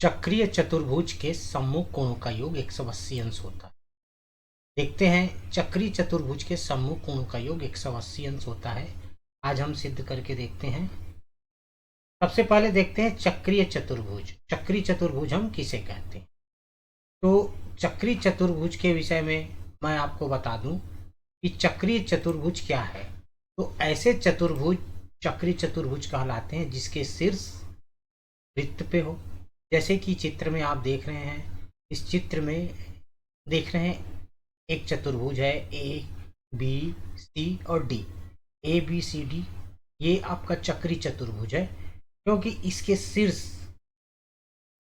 चक्रीय चतुर्भुज के सम्मुख कोणों का योग 180 अंश होता है। देखते हैं चक्रीय चतुर्भुज के सम्मुख कोणों का योग 180 अंश होता है। आज हम सिद्ध करके देखते हैं। सबसे पहले देखते हैं चक्रीय चतुर्भुज। चक्रीय चतुर्भुज हम किसे कहते हैं? तो चक्रीय चतुर्भुज के विषय में मैं आपको बता दूं कि चक्रीय चतुर्भुज क्या है। तो ऐसे चतुर्भुज चक्रीय चतुर्भुज कहलाते हैं जिसके शीर्ष वृत्त पे हो। जैसे कि चित्र में आप देख रहे हैं, इस चित्र में देख रहे हैं एक चतुर्भुज है ए बी सी और D. A B C D ये आपका चक्रीय चतुर्भुज है क्योंकि इसके शीर्ष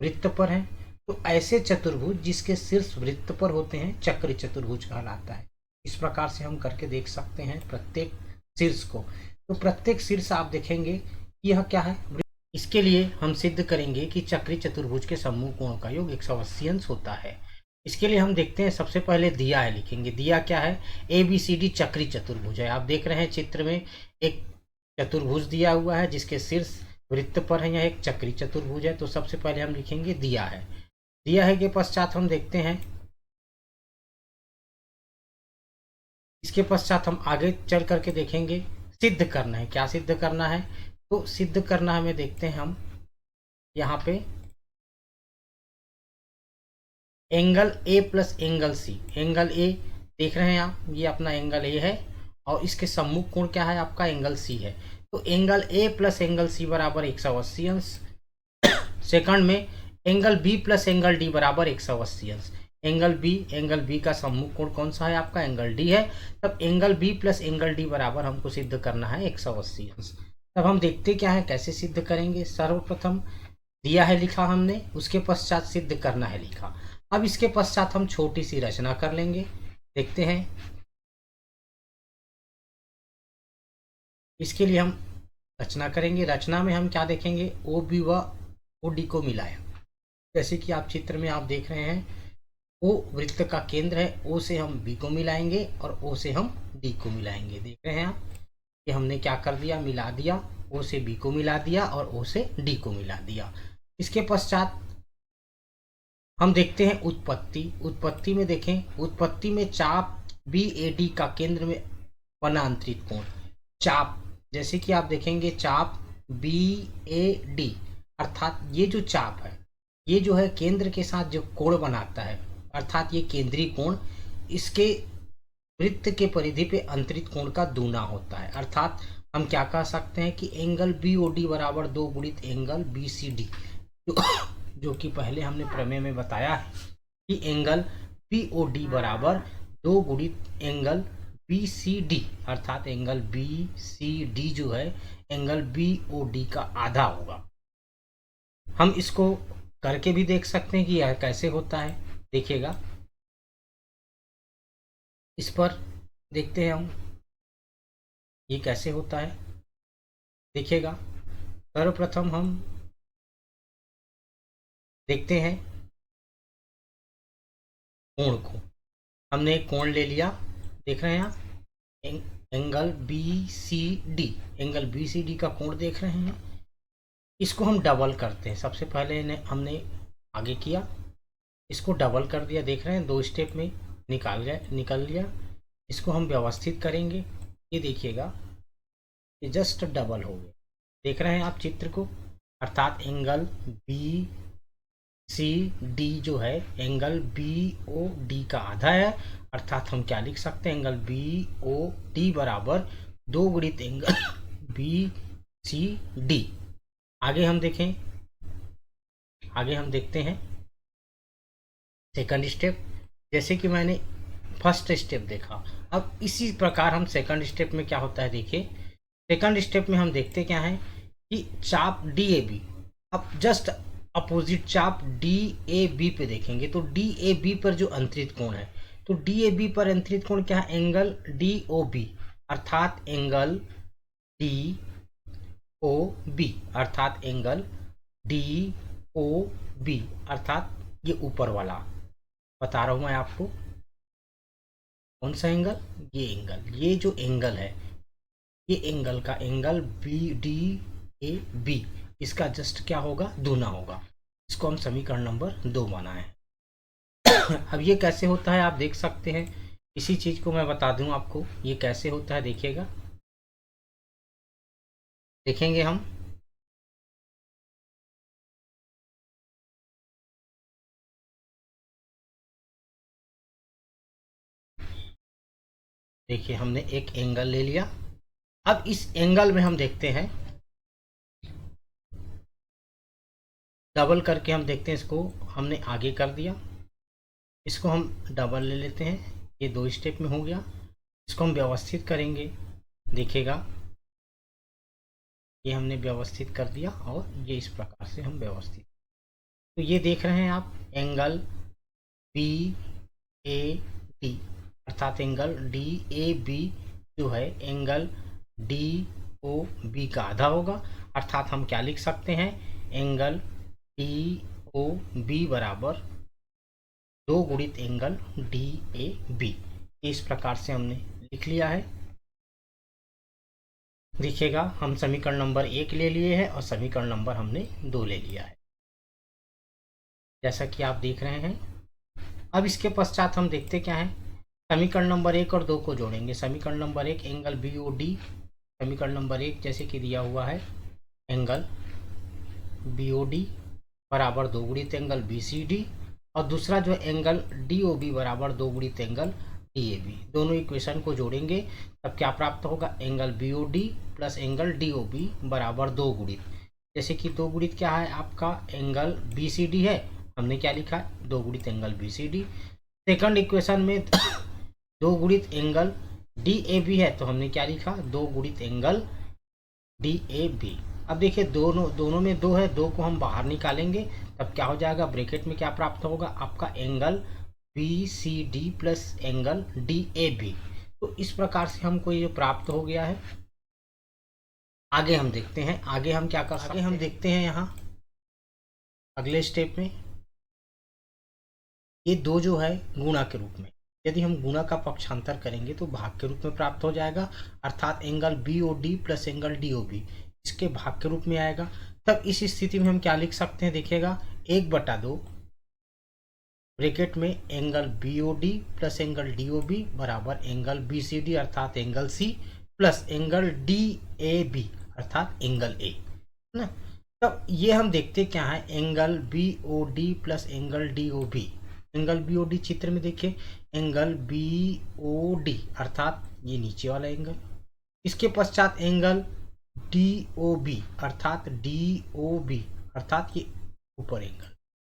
वृत्त पर है। तो ऐसे चतुर्भुज जिसके शीर्ष वृत्त पर होते हैं चक्रीय चतुर्भुज कहलाता है। इस प्रकार से हम करके देख सकते हैं प्रत्येक शीर्ष को। तो प्रत्येक शीर्ष आप देखेंगे यह क्या है। इसके लिए हम सिद्ध करेंगे कि चक्रीय चतुर्भुज के सम्मुख कोण का योग 180 अंश होता है। इसके लिए हम देखते हैं, सबसे पहले दिया है लिखेंगे। दिया क्या है? ए बी सी डी चक्रीय चतुर्भुज है। आप देख रहे हैं चित्र में एक चतुर्भुज दिया हुआ है जिसके शीर्ष वृत्त पर है, यह एक चक्रीय चतुर्भुज है। तो सबसे पहले हम लिखेंगे दिया है। दिया है के पश्चात हम देखते हैं, इसके पश्चात हम आगे चल करके देखेंगे सिद्ध करना है। क्या सिद्ध करना है? तो सिद्ध करना हमें देखते हैं हम यहाँ पे angle A plus angle C. Angle A देख रहे हैं आप, ये अपना एंगल ए है और इसके सम्मुख कोण क्या है? आपका एंगल सी है। तो angle A plus angle C बराबर 180 अंश। सेकंड में angle B plus angle D बराबर 180 अंश। एंगल बी का सम्मुख कोण कौन सा है? आपका एंगल डी है। तब angle B plus angle D बराबर हमको सिद्ध करना है 180 अंश। तब हम देखते क्या है कैसे सिद्ध करेंगे। सर्वप्रथम दिया है लिखा हमने, उसके पश्चात सिद्ध करना है लिखा। अब इसके पश्चात हम छोटी सी रचना कर लेंगे। देखते हैं, इसके लिए हम रचना करेंगे। रचना में हम क्या देखेंगे? ओ बी व ओ डी को मिलाया। जैसे कि आप चित्र में आप देख रहे हैं, ओ वृत्त का केंद्र है, ओ से हम बी को मिलाएंगे और ओ से हम डी को मिलाएंगे। देख रहे हैं आप कि हमने क्या कर दिया? मिला दिया। ओ से बी को मिला दिया और ओ से डी को मिला दिया। इसके पश्चात हम देखते हैं उत्पत्ति। उत्पत्ति में देखें, उत्पत्ति में चाप बी ए डी का केंद्र में बना अंतरित कोण चाप। जैसे कि आप देखेंगे चाप बी ए डी, अर्थात ये जो चाप है ये जो है केंद्र के साथ जो कोण बनाता है, अर्थात ये केंद्रीय कोण इसके वृत्त के परिधि पे अंतरित कोण का दूना होता है। अर्थात हम क्या कह सकते हैं कि एंगल बी ओ डी बराबर 2 गुणित एंगल बी सी डी, जो कि पहले हमने प्रमेय में बताया है कि एंगल बी ओ डी बराबर 2 गुणित एंगल बी सी डी, अर्थात एंगल बी सी डी जो है एंगल बी ओ डी का आधा होगा। हम इसको करके भी देख सकते हैं कि यह कैसे होता है। देखिएगा, इस पर देखते हैं हम ये कैसे होता है। देखिएगा, सर्वप्रथम हम देखते हैं कोण को। हमने एक कोण ले लिया, देख रहे हैं आप angle B C D, angle B C D का कोण देख रहे हैं। इसको हम डबल करते हैं। सबसे पहले हमने आगे किया, इसको डबल कर दिया। देख रहे हैं 2 स्टेप में निकल लिया। इसको हम व्यवस्थित करेंगे। ये देखिएगा, ये जस्ट डबल हो गया। देख रहे हैं आप चित्र को, अर्थात एंगल बी सी डी जो है एंगल बी ओ डी का आधा है। अर्थात हम क्या लिख सकते हैं? एंगल बी ओ डी बराबर 2 गुणित एंगल बी सी डी। आगे हम देखें, आगे हम देखते हैं सेकंड स्टेप। जैसे कि मैंने फर्स्ट स्टेप देखा, अब इसी प्रकार हम सेकंड स्टेप में क्या होता है देखिए। सेकंड स्टेप में हम देखते क्या है कि चाप डी ए बी, अब जस्ट अपोजिट चाप डी ए बी पे देखेंगे। तो डी ए बी पर जो अंतरित कोण है, तो डी ए बी पर अंतरित कोण क्या है? एंगल डी ओ बी, अर्थात एंगल डी ओ बी, अर्थात एंगल डी ओ बी, अर्थात ये ऊपर वाला बता रहा हूं मैं आपको। कौन सा एंगल? ये एंगल, ये जो एंगल है ये एंगल का angle B D A B, इसका जस्ट क्या होगा? दूना होगा। इसको हम समीकरण नंबर 2 बनाए। अब ये कैसे होता है आप देख सकते हैं, इसी चीज को मैं बता दूं आपको ये कैसे होता है। देखिएगा, देखेंगे हम। देखिए, हमने एक एंगल ले लिया। अब इस एंगल में हम देखते हैं, डबल करके हम देखते हैं, इसको हमने आगे कर दिया, इसको हम डबल ले लेते हैं, ये 2 स्टेप में हो गया। इसको हम व्यवस्थित करेंगे, देखिएगा ये हमने व्यवस्थित कर दिया और ये इस प्रकार से हम व्यवस्थित। तो ये देख रहे हैं आप एंगल बी ए डी, अर्थात एंगल डी ए बी जो है एंगल डी ओ बी का आधा होगा। अर्थात हम क्या लिख सकते हैं, एंगल डी ओ बी बराबर 2 गुणित एंगल डी ए बी। इस प्रकार से हमने लिख लिया है। देखिएगा, हम समीकरण नंबर 1 ले लिए हैं और समीकरण नंबर हमने 2 ले लिया है, जैसा कि आप देख रहे हैं। अब इसके पश्चात हम देखते क्या है, समीकरण नंबर 1 और 2 को जोड़ेंगे। समीकरण number 1 angle B O D, समीकरण नंबर 1 जैसे कि दिया हुआ है एंगल बी ओ डी बराबर 2 गुणित एंगल बी सी डी, और दूसरा जो एंगल डी ओ बी बराबर 2 गुणित एंगल डी ए बी। दोनों इक्वेशन को जोड़ेंगे तब क्या प्राप्त होगा, angle B O D plus angle D O B बराबर 2 गुणित, जैसे कि 2 गुणित क्या है आपका एंगल बी सी डी है, हमने क्या लिखा है 2 गुणित angle B C D. Second equation में 2 गुणित एंगल डी ए बी है, तो हमने क्या लिखा 2 गुणित एंगल डी ए बी। अब देखिए दोनों में 2 है, 2 को हम बाहर निकालेंगे तब क्या हो जाएगा, ब्रैकेट में क्या प्राप्त होगा आपका angle B C D plus angle D A B. तो इस प्रकार से हमको ये प्राप्त हो गया है। आगे हम देखते हैं, आगे हम क्या कर सकते हैं, हम देखते हैं यहाँ अगले स्टेप में ये 2 जो है गुणा के रूप में, यदि हम गुणा का पक्षांतर करेंगे तो भाग के रूप में प्राप्त हो जाएगा। अर्थात angle B O D plus angle D O B इसके भाग के रूप में आएगा। तब इस स्थिति में हम क्या लिख सकते हैं, देखिएगा 1/2 ब्रैकेट में angle B O D plus angle D O B बराबर एंगल बी सी डी अर्थात angle C plus angle D A B अर्थात एंगल ए, है ना। तब ये हम देखते क्या है, angle B O D plus angle D O B. Angle B O D चित्र में देखिए एंगल बी ओ डी अर्थात ये नीचे वाला एंगल, इसके पश्चात एंगल डी ओ बी अर्थात डी ओ बी अर्थात ये ऊपर एंगल।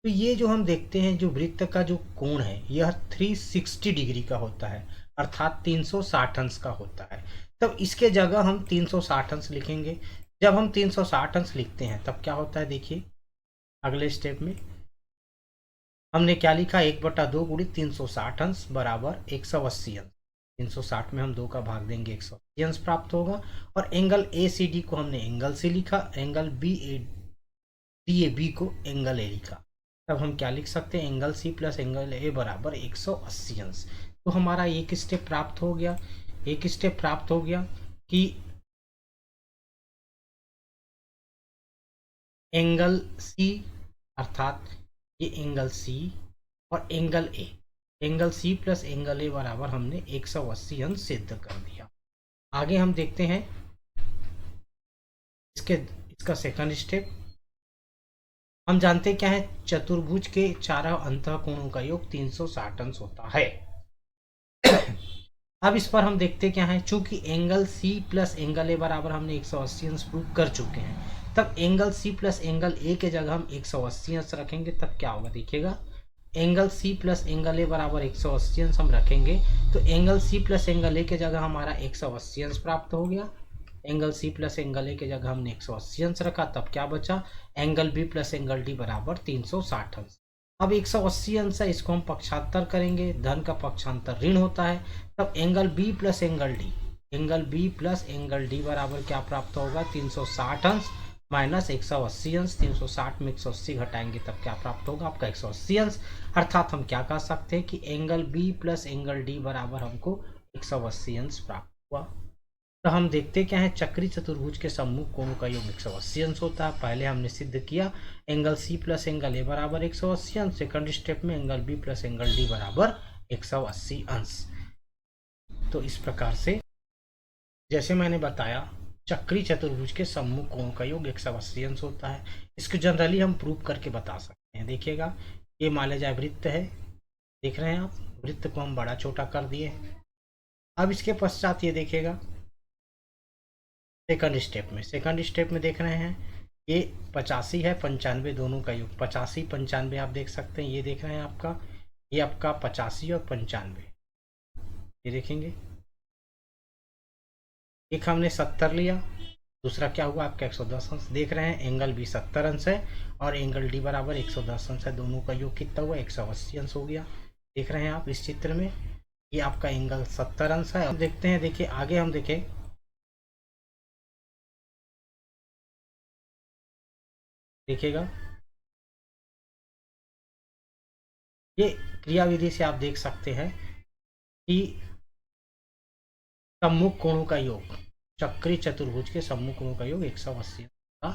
तो ये जो हम देखते हैं जो वृत्त का जो कोण है यह 360 डिग्री का होता है अर्थात 360 अंश का होता है। तब इसके जगह हम 360 अंश लिखेंगे। जब हम 360 अंश लिखते हैं तब क्या होता है, देखिए अगले स्टेप में हमने क्या लिखा, 1/2 गुणित 360 अंश बराबर 180 अंश। 360 में हम 2 का भाग देंगे, 180 अंश प्राप्त होगा। और एंगल ए सी डी को हमने एंगल सी लिखा, angle B A D A B को एंगल ए लिखा। तब हम क्या लिख सकते हैं, angle C plus angle A बराबर 180 अंश। तो हमारा एक स्टेप प्राप्त हो गया, एक स्टेप प्राप्त हो गया कि एंगल सी अर्थात ये एंगल सी और angle A, angle C plus angle A बराबर हमने 180 अंश सिद्ध कर दिया। आगे हम देखते हैं इसका सेकंड स्टेप। हम जानते क्या है, चतुर्भुज के चारों अंतःकोणों का योग 360 अंश होता है। अब इस पर हम देखते क्या है, चूंकि angle C plus angle A बराबर हमने 180 अंश प्रूव कर चुके हैं, तब angle C plus angle A के जगह हम 180 अंश रखेंगे। तब क्या होगा, देखिएगा angle C plus angle A बराबर 180 अंश हम रखेंगे, तो angle C plus angle A के जगह हमारा 180 अंश प्राप्त हो गया। Angle C plus angle A के जगह हमने 180 अंश रखा, तब क्या बचा, angle B plus angle D बराबर 360 अंश। अब 180 अंश है, इसको हम पक्षांतर करेंगे, धन का पक्षांतर ऋण होता है। तब angle B plus angle D, angle B plus angle D बराबर क्या प्राप्त होगा, 360 अंश माइनस 180 अंश। 360 में 180 घटाएंगे तब क्या प्राप्त होगा आपका 180 अंश। अर्थात हम क्या कह सकते हैं कि angle B plus angle D बराबर हमको 180 अंश प्राप्त हुआ। तो हम देखते क्या है, चक्री चतुर्भुज के सम्मुख कोणों का योग 180 अंश होता है। पहले हमने सिद्ध किया angle C plus angle A बराबर 180 अंश। सेकंड स्टेप में angle B plus angle D बराबर 180 अंश। तो इस प्रकार से जैसे मैंने बताया चक्री चतुर्भुज के सम्मुख कोण का योग 180 अंश होता है। इसको जनरली हम प्रूव करके बता सकते हैं। देखिएगा, ये मान लिया जाए वृत्त है, देख रहे हैं आप, वृत्त को हम बड़ा छोटा कर दिए। अब इसके पश्चात ये देखिएगा सेकंड स्टेप में देख रहे हैं ये 85 है 95 दोनों का योग, 85 95 आप देख सकते हैं। ये देख रहे हैं आपका, ये आपका 85 और 95, ये देखेंगे एक हमने 70 लिया, दूसरा क्या हुआ आपका 110 अंश। देख रहे हैं एंगल बी 70 अंश है और एंगल डी बराबर 110 अंश है। दोनों का योग कितना हुआ, 180 अंश हो गया। देख रहे हैं आप इस चित्र में, ये आपका एंगल 70 अंश है। अब देखते हैं, देखिए आगे हम देखें, देखिएगा ये क्रियाविधि से आप देख सकते हैं कि सम्मुख कोणों का योग, चक्री चतुर्भुज के सम्मुख कोणों का योग 180 का